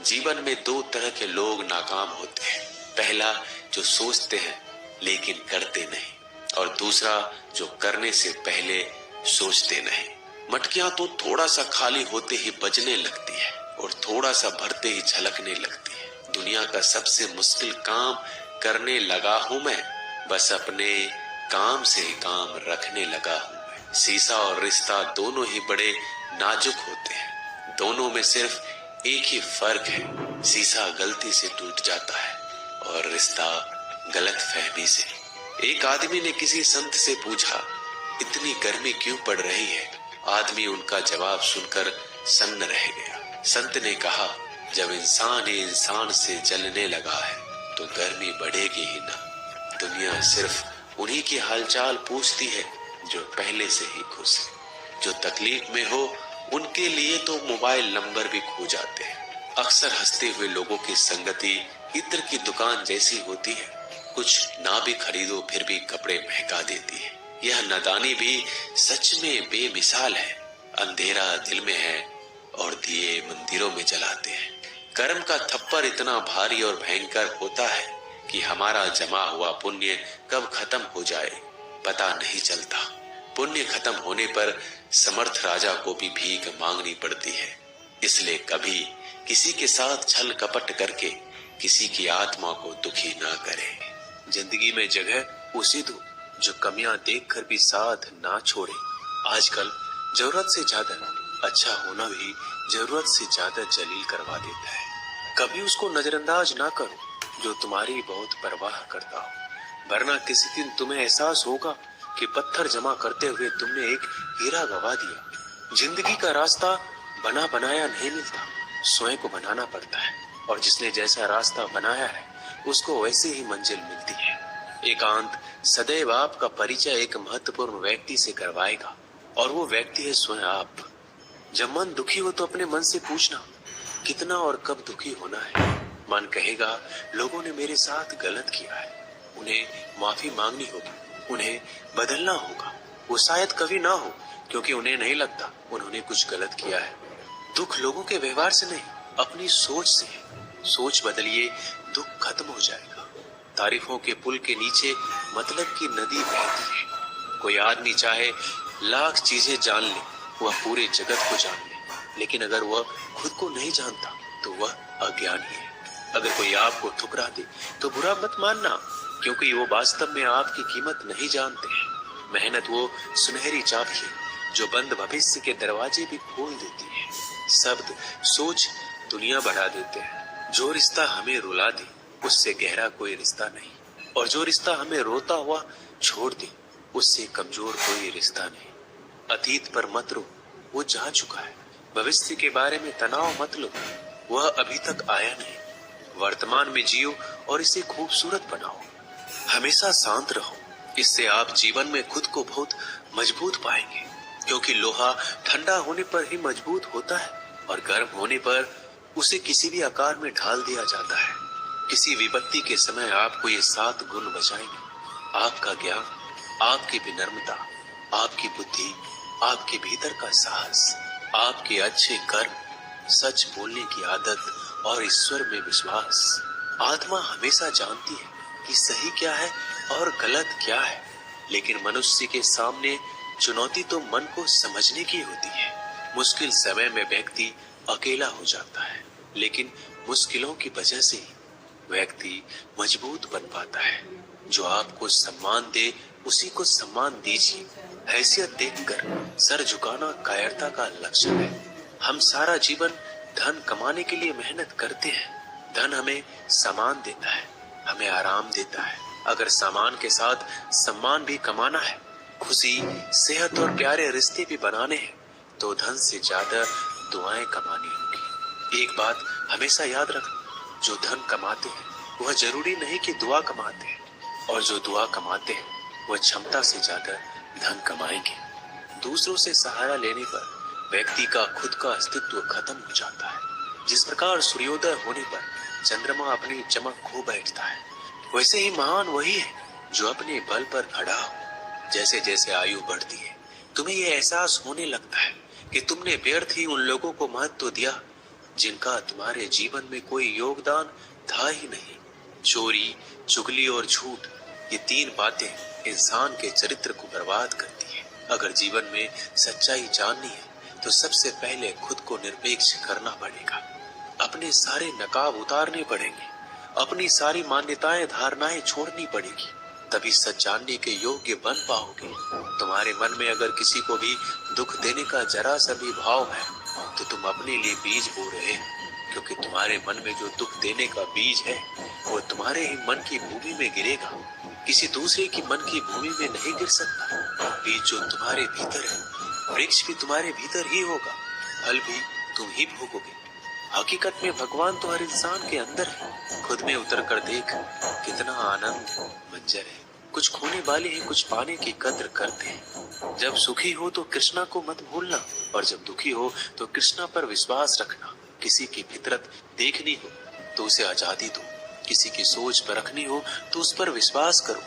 जीवन में दो तरह के लोग नाकाम होते हैं। पहला, जो सोचते हैं लेकिन करते नहीं, और दूसरा, जो करने से पहले सोचते नहीं। मटकियां तो थोड़ा सा खाली होते ही बजने लगती है और थोड़ा सा भरते ही झलकने लगती है। दुनिया का सबसे मुश्किल काम करने लगा हूं मैं, बस अपने काम से काम रखने लगा हूं मैं। शीशा और रिश्ता दोनों ही बड़े नाजुक होते हैं। दोनों में सिर्फ एक ही फर्क है, शीशा गलती से टूट जाता है और रिश्ता गलत फहमी से। एक आदमी ने किसी संत से पूछा, इतनी गर्मी क्यों पड़ रही है? आदमी उनका जवाब सुनकर सन्न रह गया। संत ने कहा, जब इंसान ही इंसान से जलने लगा है तो गर्मी बढ़ेगी ही ना। दुनिया सिर्फ उन्हीं की हालचाल पूछती है जो पहले से ही खुश है। जो तकलीफ में हो उनके लिए तो मोबाइल नंबर भी खो जाते हैं। अक्सर हंसते हुए लोगों की संगति इत्र की दुकान जैसी होती है। कुछ ना भी खरीदो फिर भी कपड़े महका देती है। यह नादानी भी सच में बेमिसाल है। अंधेरा दिल में है और दिए मंदिरों में जलाते हैं। कर्म का थप्पड़ इतना भारी और भयंकर होता है कि हमारा जमा हुआ पुण्य कब खत्म हो जाए पता नहीं चलता। पुण्य खत्म होने पर समर्थ राजा को भी भीख मांगनी पड़ती है। इसलिए कभी किसी के साथ छल कपट करके किसी की आत्मा को दुखी ना करें। जिंदगी में जगह उसी दो जो कमियां देखकर भी साथ ना छोड़े। आजकल जरूरत से ज्यादा अच्छा होना भी जरूरत से ज्यादा जलील करवा देता है। कभी उसको नजरअंदाज ना करो जो तुम्हारी बहुत परवाह करता हो, वरना किसी दिन तुम्हें एहसास होगा कि पत्थर जमा करते हुए तुमने एक हीरा गवा दिया। जिंदगी का रास्ता बना बनाया नहीं मिलता, स्वयं को बनाना पड़ता है, और जिसने जैसा रास्ता बनाया है उसको वैसे ही मंजिल मिलती है। एकांत सदैव आपका परिचय एक महत्वपूर्ण व्यक्ति से करवाएगा, और वो व्यक्ति है स्वयं आप। जब मन दुखी हो तो अपने मन से पूछना, कितना और कब दुखी होना है? मन कहेगा, लोगों ने मेरे साथ गलत किया है, उन्हें माफी मांगनी होगी, उन्हें बदलना होगा। वो शायद कभी ना हो, क्योंकि उन्हें नहीं लगता उन्होंने कुछ गलत किया है। दुख लोगों के व्यवहार से नहीं, अपनी सोच से है। सोच बदलिए, दुख खत्म हो जाएगा। तारीफों के पुल के नीचे मतलब की नदी बहती है। कोई आदमी चाहे लाख चीजें जान ले, वह पूरे जगत को जान ले, लेकिन अगर वह खुद को नहीं जानता तो वह अज्ञानी है। अगर कोई आपको ठुकरा दे तो बुरा मत मानना, क्योंकि वो वास्तव में आपकी कीमत नहीं जानते हैं। मेहनत वो सुनहरी चाबी है जो बंद भविष्य के दरवाजे भी खोल देती है। शब्द, सोच दुनिया बढ़ा देते हैं। जो रिश्ता हमें रुला दे उससे गहरा कोई रिश्ता नहीं, और जो रिश्ता हमें रोता हुआ छोड़ दे उससे कमजोर कोई रिश्ता नहीं। अतीत पर मत रो, वो जा चुका है। भविष्य के बारे में तनाव मत लो, वह अभी तक आया नहीं। वर्तमान में जियो और इसे खूबसूरत बनाओ। हमेशा शांत रहो, इससे आप जीवन में खुद को बहुत मजबूत पाएंगे, क्योंकि लोहा ठंडा होने पर ही मजबूत होता है और गर्म होने पर उसे किसी भी आकार में ढाल दिया जाता है। किसी विपत्ति के समय आपको ये 7 गुण बचाएंगे: आपका ज्ञान, आपकी विनम्रता, आपकी बुद्धि, आपके भीतर का साहस, आपके अच्छे कर्म, सच बोलने की आदत और ईश्वर में विश्वास। आत्मा हमेशा जानती है कि सही क्या है और गलत क्या है, लेकिन मनुष्य के सामने चुनौती तो मन को समझने की होती है। मुश्किल समय में व्यक्ति अकेला हो जाता है, लेकिन मुश्किलों की वजह से ही व्यक्ति मजबूत बन पाता है। जो आपको सम्मान दे उसी को सम्मान दीजिए। हैसियत देखकर सर झुकाना कायरता का लक्षण है। हम सारा जीवन धन कमाने के लिए मेहनत करते हैं। धन हमें सामान देता है, हमें आराम देता है। अगर सामान के साथ सम्मान भी कमाना है, खुशी, सेहत और प्यारे रिश्ते भी बनाने हैं, तो धन से ज्यादा दुआएं कमानी होगी। एक बात हमेशा याद रखना, जो धन कमाते हैं वह जरूरी नहीं कि दुआ कमाते हैं, और जो दुआ कमाते हैं वह क्षमता से ज्यादा धन कमाएंगे। दूसरों से सहारा लेने पर व्यक्ति का खुद का अस्तित्व खत्म हो जाता है। जिस प्रकार सूर्योदय होने पर चंद्रमा अपनी चमक खो बैठता है, वैसे ही महान वही है जो अपने बल पर खड़ा हो। जैसे जैसे आयु बढ़ती है तुम्हें यह एहसास होने लगता है कि तुमने व्यर्थ ही उन लोगों को महत्व दिया जिनका तुम्हारे जीवन में कोई योगदान था ही नहीं। चोरी, चुगली और झूठ, ये तीन बातें इंसान के चरित्र को बर्बाद करती है। अगर जीवन में सच्चाई जाननी है तो सबसे पहले खुद को निरपेक्ष करना पड़ेगा। अपने सारे नकाब उतारने पड़ेंगे, अपनी सारी मान्यताएं धारणाएं छोड़नी पड़ेगी, तभी सच जानने के योग्य बन पाओगे। तुम्हारे मन में अगर किसी को भी दुख देने का जरा सा भी भाव है तो तुम अपने लिए बीज बो रहे हो, क्योंकि तुम्हारे मन में जो दुख देने का बीज है वो तुम्हारे ही मन की भूमि में गिरेगा, किसी दूसरे की मन की भूमि में नहीं गिर सकता। बीज जो तुम्हारे भीतर है, वृक्ष भी तुम्हारे भीतर ही होगा, फल भी तुम ही भोगोगे। हकीकत में भगवान तो हर इंसान के अंदर है। खुद में उतर कर देख कितना आनंद मंजर है। कुछ खोने वाले हैं, कुछ पाने की कद्र करते हैं। जब सुखी हो तो कृष्णा को मत भूलना, और जब दुखी हो तो कृष्णा पर विश्वास रखना। किसी की फितरत देखनी हो तो उसे आजादी दो, किसी की सोच परखनी हो तो उस पर विश्वास करो।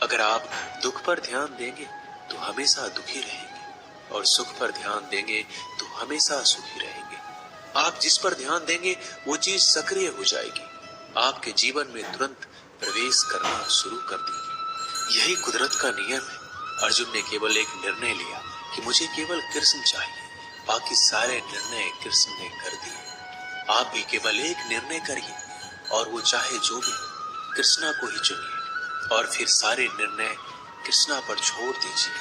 अगर आप दुख पर ध्यान देंगे तो हमेशा दुखी रहेंगे, और सुख पर ध्यान देंगे तो हमेशा सुखी रहेंगे। आप जिस पर ध्यान देंगे वो चीज सक्रिय हो जाएगी, आपके जीवन में तुरंत प्रवेश करना शुरू कर देगी। यही कुदरत का नियम है। अर्जुन ने केवल एक निर्णय लिया कि मुझे केवल कृष्ण चाहिए, बाकी सारे निर्णय कृष्ण ने कर दिए। आप भी केवल एक निर्णय करिए, और वो चाहे जो भी, कृष्णा को ही चुनिए, और फिर सारे निर्णय कृष्णा पर छोड़ दीजिए।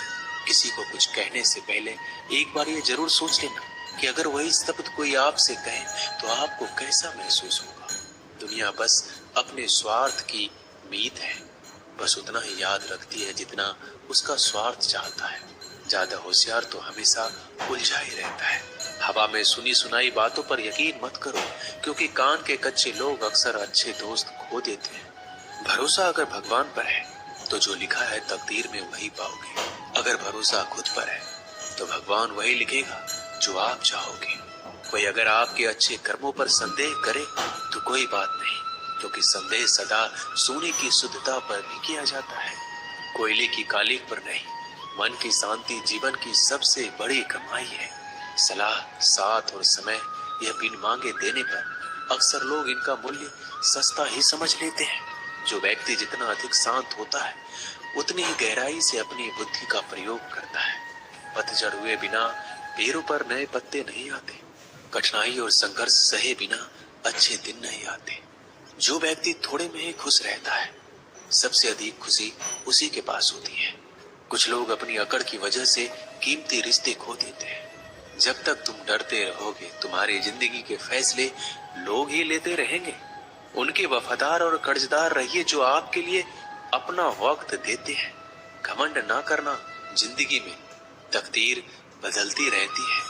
किसी को कुछ कहने से पहले एक बार ये जरूर सोच लेना कि अगर वही शब्द कोई आपसे कहे तो आपको कैसा महसूस होगा। दुनिया बस अपने स्वार्थ की मीत है, बस उतना ही याद रखती है जितना उसका स्वार्थ चाहता है। ज्यादा होशियार तो हमेशा उलझा ही रहता है। हवा में सुनी सुनाई बातों पर यकीन मत करो, क्योंकि कान के कच्चे लोग अक्सर अच्छे दोस्त खो देते हैं। भरोसा अगर भगवान पर है तो जो लिखा है तकदीर में वही पाओगे। अगर भरोसा खुद पर है तो भगवान वही लिखेगा जो आप चाहोगे। कोई अगर आपके अच्छे कर्मों पर संदेह करे तो कोई बात नहीं, क्योंकि संदेह सदा सोने की शुद्धता पर भी किया जाता है, कोयले की कालिक पर नहीं। मन की शांति जीवन की सबसे बड़ी कमाई है। सलाह, साथ और समय यह बिन मांगे देने पर अक्सर लोग इनका मूल्य सस्ता ही समझ लेते हैं। जो व्यक्ति जितना अधिक शांत होता है उतनी ही गहराई से अपनी बुद्धि का प्रयोग करता है। पतझड़ हुए बिना पेड़ों पर नए पत्ते नहीं आते, कठिनाई और संघर्ष सहे बिना अच्छे दिन नहीं आते। जो व्यक्ति थोड़े में ही खुश रहता है, सबसे अधिक खुशी उसी के पास होती है। कुछ लोग अपनी अकड़ की वजह से कीमती रिश्ते खो देते हैं। जब तक तुम डरते रहोगे तुम्हारी जिंदगी के फैसले लोग ही लेते रहेंगे। उनके वफादार और कर्जदार रहिए जो आपके लिए अपना वक्त देते हैं। घमंड ना करना, जिंदगी में तकदीर बदलती रहती है,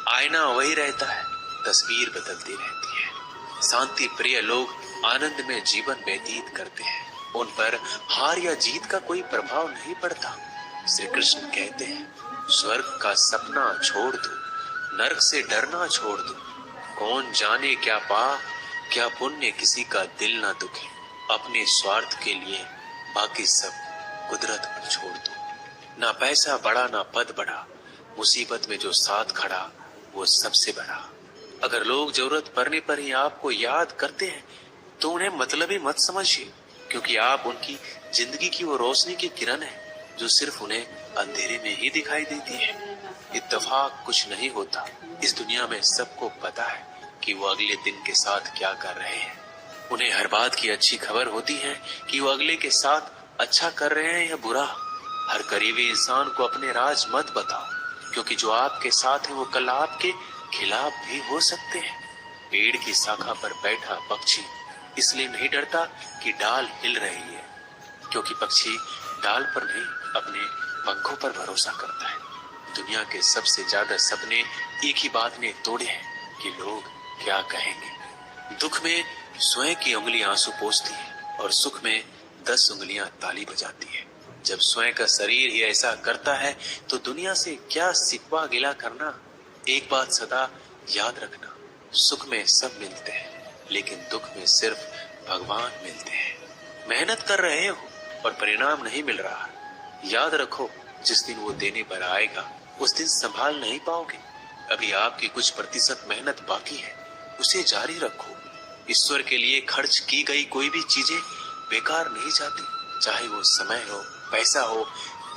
आईना वही रहता है, तस्वीर बदलती रहती है। शांति प्रिय लोग आनंद में जीवन व्यतीत करते हैं, उन पर हार या जीत का कोई प्रभाव नहीं पड़ता। श्री कृष्ण कहते हैं, स्वर्ग का सपना छोड़ दो, नरक से डरना छोड़ दो। कौन जाने क्या पाप क्या पुण्य किसी का दिल ना दुखे। अपने स्वार्थ के लिए बाकी सब कुदरत पर छोड़ दो। ना पैसा बड़ा ना पद बड़ा, मुसीबत में जो साथ खड़ा वो सबसे बड़ा। अगर लोग जरूरत पड़ने पर ही आपको याद करते हैं तो उन्हें मतलबी मत समझिए, क्योंकि आप उनकी जिंदगी की वो रोशनी की किरण है जो सिर्फ उन्हें अंधेरे में ही दिखाई देती है। इत्तेफाक कुछ नहीं होता। इस दुनिया में सबको पता है कि वो अगले दिन के साथ क्या कर रहे हैं। उन्हें हर बात की अच्छी खबर होती है कि वो अगले के साथ अच्छा कर रहे हैं या बुरा। हर करीबी इंसान को अपने राज मत बताओ, क्योंकि जो आपके साथ है वो कल आपके खिलाफ भी हो सकते हैं। पेड़ की शाखा पर बैठा पक्षी इसलिए नहीं डरता कि डाल हिल रही है, क्योंकि पक्षी डाल पर नहीं अपने पंखों पर भरोसा करता है। दुनिया के सबसे ज्यादा सपने एक ही बात ने तोड़े हैं कि लोग क्या कहेंगे। दुख में स्वयं की उंगली आंसू पोंछती है और सुख में 10 उंगलियां ताली बजाती है। जब स्वयं का शरीर ही ऐसा करता है तो दुनिया से क्या सिकवा गिला करना। एक बात सदा याद रखना, सुख में सब मिलते हैं लेकिन दुख में सिर्फ भगवान मिलते हैं। मेहनत कर रहे हो और परिणाम नहीं मिल रहा, याद रखो जिस दिन वो देने पर आएगा उस दिन संभाल नहीं पाओगे। अभी आपकी कुछ प्रतिशत मेहनत बाकी है, उसे जारी रखो। ईश्वर के लिए खर्च की गई कोई भी चीजें बेकार नहीं जाती, चाहे वो समय हो, पैसा हो,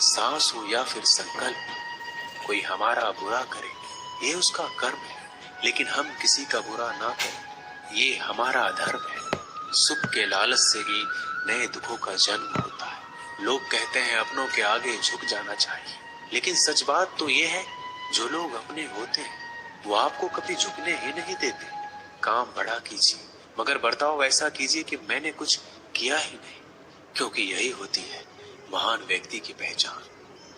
सांस हो या फिर संकल्प। कोई हमारा बुरा करे, ये उसका कर्म है, लेकिन हम किसी का बुरा ना करें, ये हमारा धर्म है। सुख के लालच से ही नए दुखों का जन्म होता है। लोग कहते हैं अपनों के आगे झुक जाना चाहिए, लेकिन सच बात तो ये है, जो लोग अपने होते हैं वो आपको कभी झुकने ही नहीं देते। काम बड़ा कीजिए, मगर बर्ताव ऐसा कीजिए कि मैंने कुछ किया ही नहीं, क्योंकि यही होती है महान व्यक्ति की पहचान।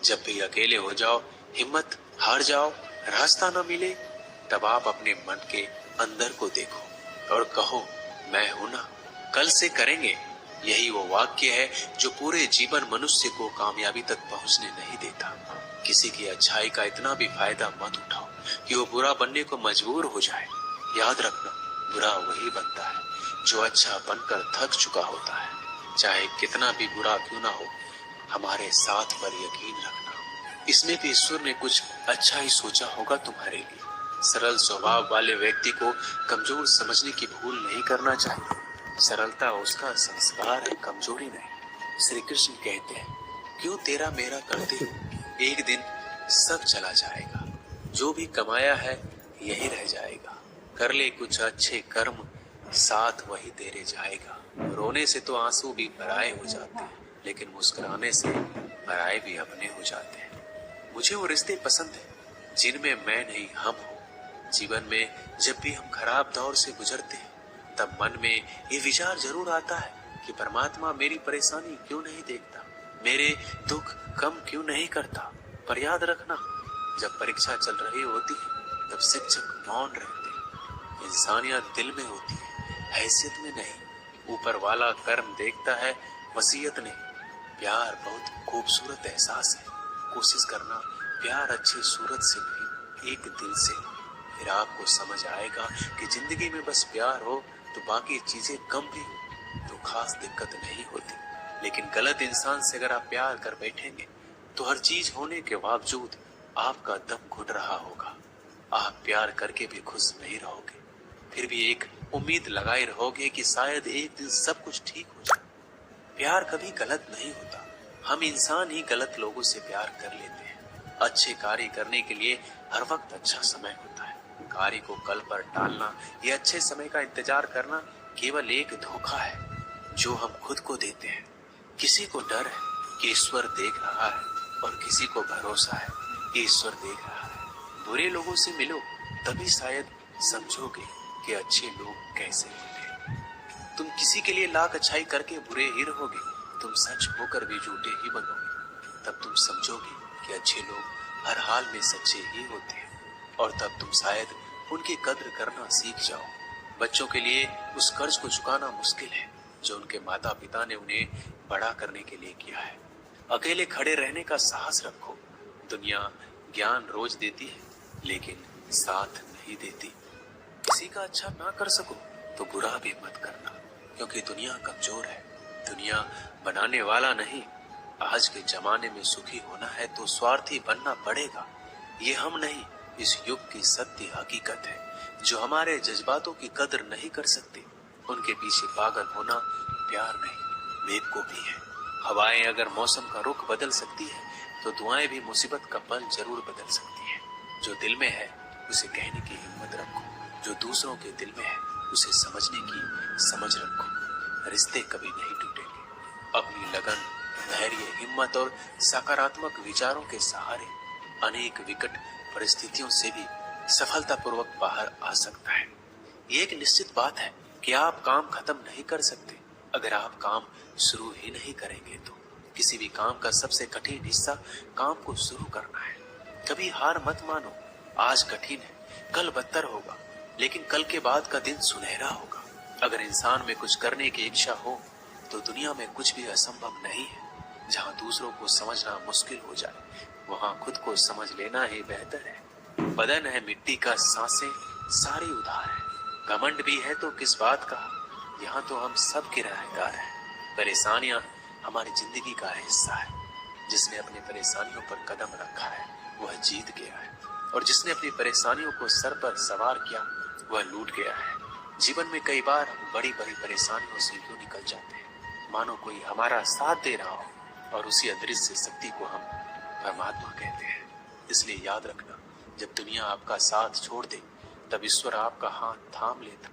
जब भी अकेले हो जाओ, हिम्मत हार जाओ, रास्ता न मिले, तब आप अपने मन के अंदर को देखो और कहो, मैं हूं ना, कल से करेंगे। यही वो वाक्य है जो पूरे जीवन मनुष्य को कामयाबी तक पहुंचने नहीं देता। किसी की अच्छाई का इतना भी फायदा मत उठाओ कि वो बुरा बनने को मजबूर हो जाए। याद रखना, बुरा वही बनता है जो अच्छा बनकर थक चुका होता है। चाहे कितना भी बुरा क्यों ना हो, हमारे साथ पर यकीन रखना, इसमें भी ईश्वर ने कुछ अच्छा ही सोचा होगा तुम्हारे लिए। सरल स्वभाव वाले व्यक्ति को कमजोर समझने की भूल नहीं करना चाहिए। सरलता उसका संस्कार है, कमजोरी नहीं। श्री कृष्ण कहते हैं, क्यों तेरा मेरा करते हो, एक दिन सब चला जाएगा, जो भी कमाया है यही रह जाएगा। कर ले कुछ अच्छे कर्म, साथ वही तेरे जाएगा। रोने से तो आंसू भी पराए हो जाते हैं, लेकिन मुस्कुराने से पराए भी अपने हो जाते हैं। मुझे वो रिश्ते पसंद है जिनमें मैं नहीं हम हो। जीवन में जब भी हम खराब दौर से गुजरते हैं, तब मन में ये विचार जरूर आता है कि परमात्मा मेरी परेशानी क्यों नहीं देखता, मेरे दुख कम क्यों नहीं करता। पर याद रखना, जब परीक्षा चल रही होती है तब शिक्षक मौन रहते हैं। इंसानियत दिल में होती है, हैसियत में नहीं। ऊपर वाला कर्म देखता है, वसीयत नहीं। प्यार बहुत खूबसूरत एहसास है। कोशिश करना प्यार अच्छी सूरत से नहीं, एक दिल से। फिर आपको समझ आएगा कि जिंदगी में बस प्यार हो तो बाकी चीजें कम भी हो तो खास दिक्कत नहीं होती। लेकिन गलत इंसान से अगर आप प्यार कर बैठेंगे तो हर चीज होने के बावजूद आपका दम घुट रहा होगा। आप प्यार करके भी खुश नहीं रहोगे, फिर भी एक उम्मीद लगाए रहोगे कि शायद एक दिन सब कुछ ठीक हो जाए। प्यार कभी गलत नहीं होता, हम इंसान ही गलत लोगों से प्यार कर लेते हैं। अच्छे कार्य करने के लिए हर वक्त अच्छा समय होता है। कार्य को कल पर टालना, ये अच्छे समय का इंतजार करना केवल एक धोखा है जो हम खुद को देते हैं। किसी को डर है कि ईश्वर देख रहा है और किसी को भरोसा है कि ईश्वर देख रहा है। बुरे लोगों से मिलो, तभी शायद समझोगे कि अच्छे लोग कैसे होते हैं। तुम किसी के लिए लाख अच्छाई करके बुरे ही रहोगे, तुम सच होकर भी झूठे ही बनोगे। तब तुम समझोगे कि अच्छे लोग हर हाल में सच्चे ही होते हैं, और तब तुम शायद उनकी कद्र करना सीख जाओ। बच्चों के लिए उस कर्ज को चुकाना मुश्किल है जो उनके माता पिता ने उन्हें बड़ा करने के लिए किया है। अकेले खड़े रहने का साहस रखो। दुनिया ज्ञान रोज देती है, लेकिन साथ नहीं देती। किसी का अच्छा ना कर सको तो बुरा भी मत करना, क्योंकि दुनिया कमजोर है। दुनिया बनाने वाला नहीं। आज के जमाने में सुखी होना है तो स्वार्थी बनना पड़ेगा। ये हम नहीं, इस युग की सत्य हकीकत है। जो हमारे जज्बातों की कदर नहीं कर सकते, उनके पीछे पागल होना प्यार नहीं, बेवकूफी है। हवाएं अगर मौसम का रुख बदल सकती है तो दुआएं भी मुसीबत का पल जरूर बदल सकती है। जो दिल में है उसे कहने की हिम्मत रखो, जो दूसरों के दिल में है उसे समझने की समझ रखो। रिश्ते कभी नहीं टूटेंगे। अपनी लगन, धैर्य, हिम्मत और सकारात्मक विचारों के सहारे अनेक विकट परिस्थितियों से भी सफलतापूर्वक बाहर आ सकता है। ये एक निश्चित बात है कि आप काम खत्म नहीं कर सकते अगर आप काम शुरू ही नहीं करेंगे। तो किसी भी काम का सबसे कठिन हिस्सा काम को शुरू करना है। कभी हार मत मानो। आज कठिन है, कल बदतर होगा, लेकिन कल के बाद का दिन सुनहरा होगा। अगर इंसान में कुछ करने की इच्छा हो तो दुनिया में कुछ भी असंभव नहीं है। जहाँ दूसरों को समझना मुश्किल हो जाए, वहाँ खुद को समझ लेना ही बेहतर है। बदन है मिट्टी का, सांसें सारी उधार है। घमंड भी है तो किस बात का, यहाँ तो हम सब किराएदार हैं। परेशानियां हमारी जिंदगी का हिस्सा है। जिसने अपनी परेशानियों पर कदम रखा है वह जीत गया है, और जिसने अपनी परेशानियों को सर पर सवार किया वह लूट गया है। जीवन में कई बार हम बड़ी बड़ी परेशानियों से यूं निकल जाते हैं मानो कोई हमारा साथ दे रहा हो, और उसी अदृश्य शक्ति को हम परमात्मा कहते हैं। इसलिए याद रखना, जब दुनिया आपका साथ छोड़ दे तब ईश्वर आपका हाथ थाम लेता